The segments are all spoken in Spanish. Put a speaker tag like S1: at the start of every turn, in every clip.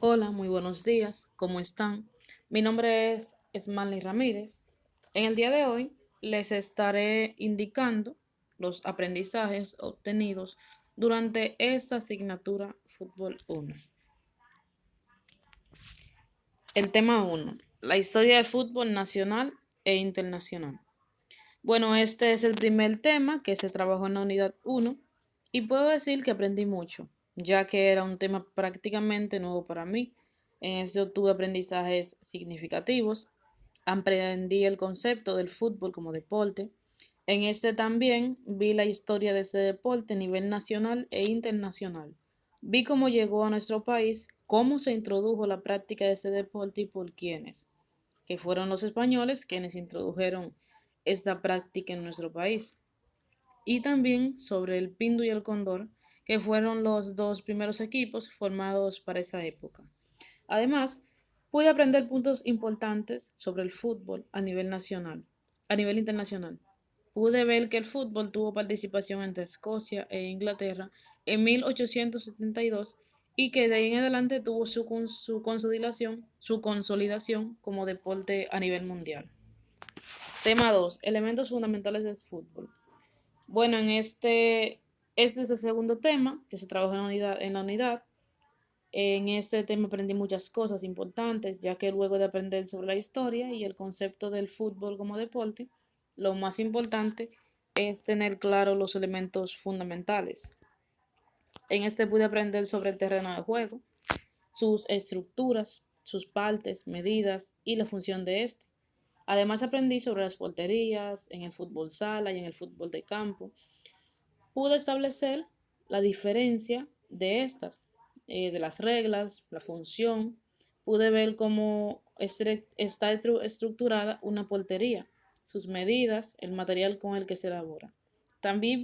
S1: Hola, muy buenos días, ¿cómo están? Mi nombre es Esmaley Ramírez. En el día de hoy les estaré indicando los aprendizajes obtenidos durante esa asignatura Fútbol 1. El tema 1, la historia del fútbol nacional e internacional. Bueno, este es el primer tema que se trabajó en la unidad 1 y puedo decir que aprendí mucho, ya que era un tema prácticamente nuevo para mí. En este obtuve aprendizajes significativos, aprendí el concepto del fútbol como deporte. En este también vi la historia de ese deporte a nivel nacional e internacional. Vi cómo llegó a nuestro país, cómo se introdujo la práctica de ese deporte y por quiénes, que fueron los españoles quienes introdujeron esta práctica en nuestro país. Y también sobre el Pinto y el Cóndor, que fueron los dos primeros equipos formados para esa época. Además, pude aprender puntos importantes sobre el fútbol a nivel nacional, a nivel internacional. Pude ver que el fútbol tuvo participación entre Escocia e Inglaterra en 1872 y que de ahí en adelante tuvo su consolidación como deporte a nivel mundial. Tema 2, elementos fundamentales del fútbol. Bueno, este es el segundo tema que se trabaja en la unidad. En este tema aprendí muchas cosas importantes, ya que luego de aprender sobre la historia y el concepto del fútbol como deporte, lo más importante es tener claro los elementos fundamentales. En este pude aprender sobre el terreno de juego, sus estructuras, sus partes, medidas y la función de este. Además aprendí sobre las porterías en el fútbol sala y en el fútbol de campo. Pude establecer la diferencia de estas, de las reglas, la función. Pude ver cómo está estructurada una portería, sus medidas, el material con el que se elabora. También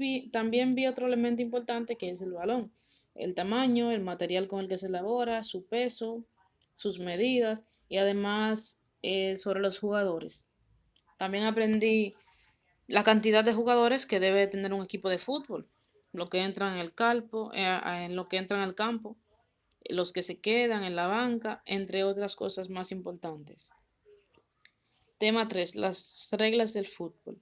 S1: vi otro elemento importante que es el balón, el tamaño, el material con el que se elabora, su peso, sus medidas y además sobre los jugadores. También aprendí la cantidad de jugadores que debe tener un equipo de fútbol, lo que entran en el campo, en lo que entran al campo, los que se quedan en la banca, entre otras cosas más importantes. Tema 3, las reglas del fútbol.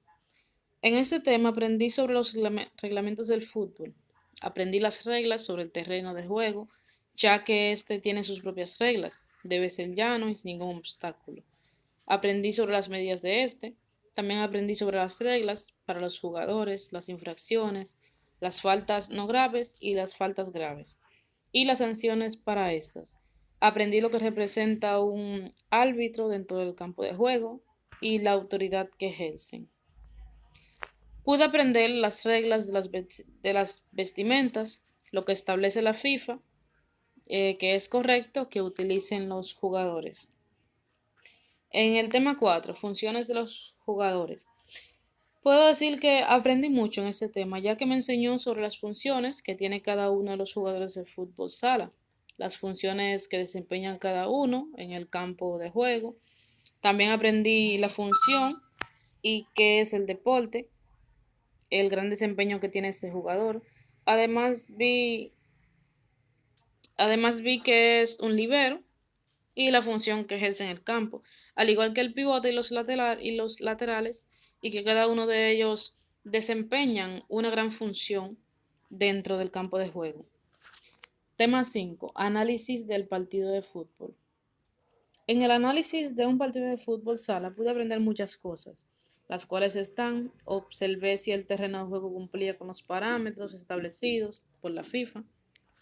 S1: En este tema aprendí sobre los reglamentos del fútbol. Aprendí las reglas sobre el terreno de juego, ya que este tiene sus propias reglas. Debe ser llano y sin ningún obstáculo. Aprendí sobre las medidas de este. También aprendí sobre las reglas para los jugadores, las infracciones, las faltas no graves y las faltas graves, y las sanciones para estas. Aprendí lo que representa un árbitro dentro del campo de juego y la autoridad que ejercen. Pude aprender las reglas de las vestimentas, lo que establece la FIFA, que es correcto que utilicen los jugadores. En el tema 4, funciones de los jugadores. Puedo decir que aprendí mucho en este tema, ya que me enseñó sobre las funciones que tiene cada uno de los jugadores de fútbol sala, las funciones que desempeñan cada uno en el campo de juego. También aprendí la función y qué es el deporte, el gran desempeño que tiene este jugador. Además vi, además vi que es un libero y la función que ejerce en el campo, al igual que el pivote y los laterales, y que cada uno de ellos desempeñan una gran función dentro del campo de juego. Tema 5, análisis del partido de fútbol. En el análisis de un partido de fútbol sala pude aprender muchas cosas, las cuales están: observé si el terreno de juego cumplía con los parámetros establecidos por la FIFA,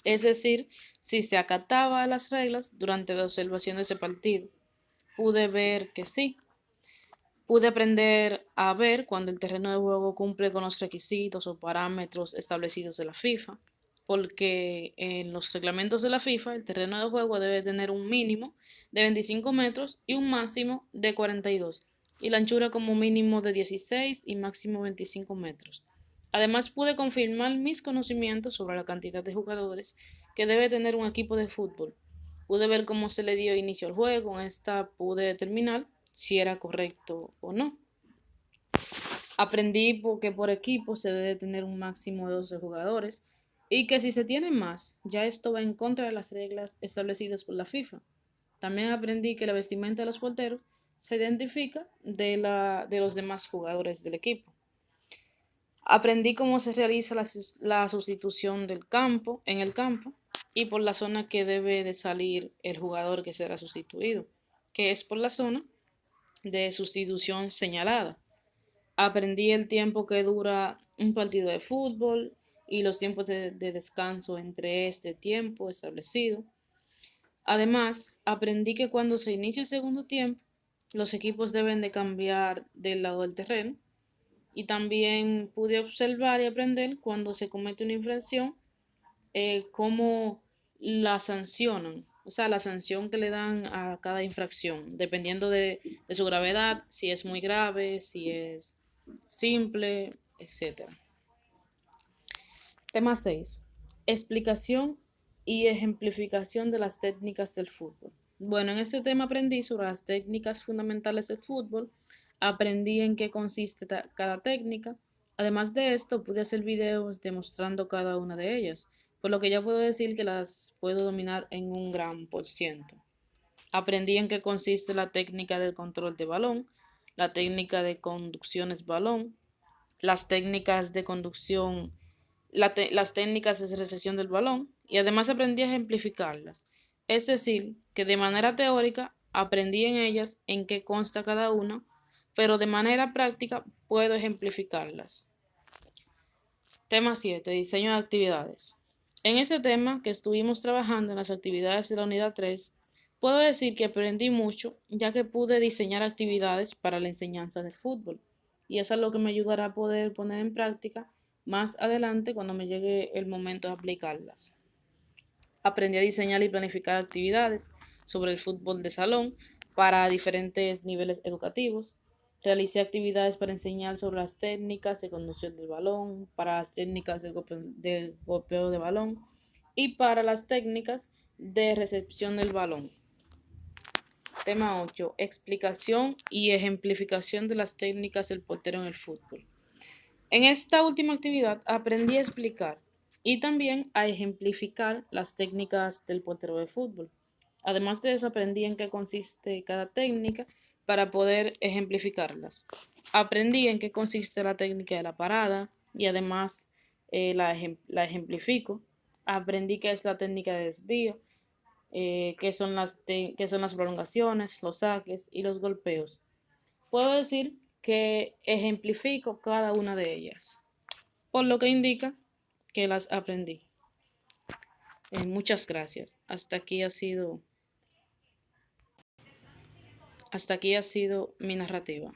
S1: es decir, si se acataba las reglas durante la observación de ese partido. Pude ver que sí. Pude aprender a ver cuando el terreno de juego cumple con los requisitos o parámetros establecidos de la FIFA, porque en los reglamentos de la FIFA el terreno de juego debe tener un mínimo de 25 metros y un máximo de 42, y la anchura como mínimo de 16 y máximo 25 metros. Además, pude confirmar mis conocimientos sobre la cantidad de jugadores que debe tener un equipo de fútbol. Pude ver cómo se le dio inicio al juego. En esta pude determinar si era correcto o no. Aprendí que por equipo se debe tener un máximo de 12 jugadores. y que si se tiene más, ya esto va en contra de las reglas establecidas por la FIFA. También aprendí que la vestimenta de los porteros se identifica de los demás jugadores del equipo. Aprendí cómo se realiza la sustitución del campo, en el campo, y por la zona que debe de salir el jugador que será sustituido, que es por la zona de sustitución señalada. Aprendí el tiempo que dura un partido de fútbol y los tiempos de descanso entre este tiempo establecido. Además, aprendí que cuando se inicia el segundo tiempo, los equipos deben de cambiar del lado del terreno, y también pude observar y aprender cuando se comete una infracción, cómo la sancionan, o sea, la sanción que le dan a cada infracción, dependiendo de su gravedad, si es muy grave, si es simple, etcétera. Tema 6. Explicación y ejemplificación de las técnicas del fútbol. Bueno, en este tema aprendí sobre las técnicas fundamentales del fútbol, aprendí en qué consiste cada técnica. Además de esto, pude hacer videos demostrando cada una de ellas, por lo que ya puedo decir que las puedo dominar en un gran por ciento. Aprendí en qué consiste la técnica del control de balón, la técnica de conducciones balón, las técnicas de conducción, las técnicas de recepción del balón, y además aprendí a ejemplificarlas. Es decir, que de manera teórica aprendí en ellas en qué consta cada una, pero de manera práctica puedo ejemplificarlas. Tema 7. Diseño de actividades. En ese tema que estuvimos trabajando en las actividades de la unidad 3, puedo decir que aprendí mucho, ya que pude diseñar actividades para la enseñanza del fútbol. Y eso es lo que me ayudará a poder poner en práctica más adelante cuando me llegue el momento de aplicarlas. Aprendí a diseñar y planificar actividades sobre el fútbol de salón para diferentes niveles educativos. Realicé actividades para enseñar sobre las técnicas de conducción del balón, para las técnicas del golpeo de balón y para las técnicas de recepción del balón. Tema 8. Explicación y ejemplificación de las técnicas del portero en el fútbol. En esta última actividad aprendí a explicar y también a ejemplificar las técnicas del portero de fútbol. Además de eso, aprendí en qué consiste cada técnica para poder ejemplificarlas. Aprendí en qué consiste la técnica de la parada y además la ejemplifico. Aprendí qué es la técnica de desvío, qué son las prolongaciones, los saques y los golpeos. Puedo decir que ejemplifico cada una de ellas, por lo que indica que las aprendí. Muchas gracias. Hasta aquí ha sido mi narrativa.